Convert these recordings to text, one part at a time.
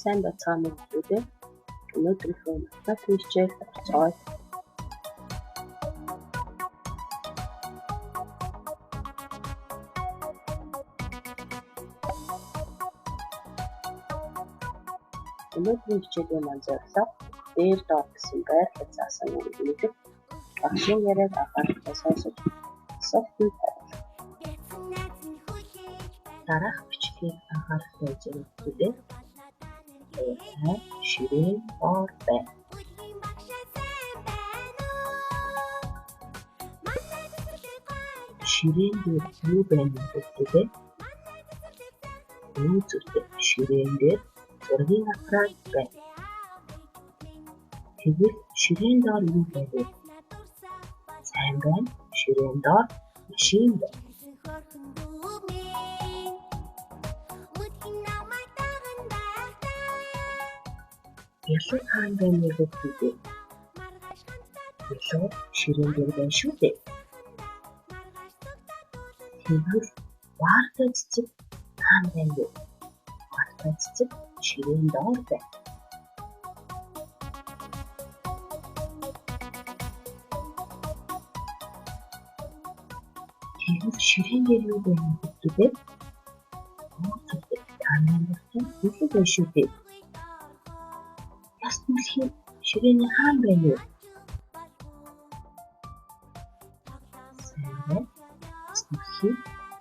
сайн байцгаана уу гэдэг. Өнөөдрийнхөө математикийн хичээлд орцгоё. Өнөөдрийн хичээлийн маань зорилго дээр доор гэсэн байрлал заасан үгийг мэдэх, багшийн яриаг анхааралтай сонсож софтын тавих. Дараах бичлэгийг анхааралтай үзээрэй. Ширээн доор байна. Ширээн дээр юу байна гэдэг. Юу зүгт ширээн дээр зургийн аппарат байна. Тэгвэл ширээн доор юу байна? Сайн байна. Ширээн доор машин байна. Ялуу хаан байна гэдэг. Ялуу ширээн дээр байна шүү дээ. Тэгвэл вартай цэцэг хаан байна вэ? Вартай цэцэг ширээн доор байна. Тэгвэл ширээн дээр юу байна гэдэг. Хаан байна шүү дээ. Яс нүсхийн ширээний хаан байна уу? Сайн байна. Яс нүсхийн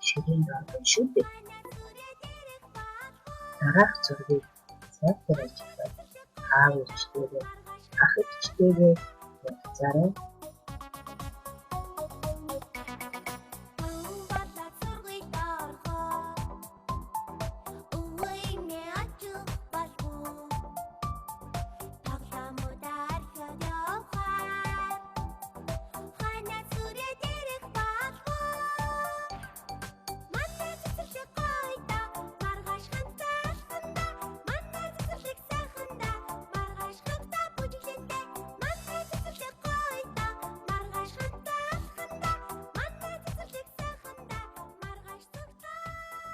ширээн доор байна шүү дээ. Дараах зургийг цаатар ажиллаад аав ичдээрээ ах ичдээрээ явцаарай.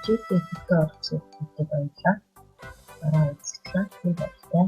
Чигтээ орцсон гэдэг баярлалаа. Дараа үзлээ. Баярлалаа.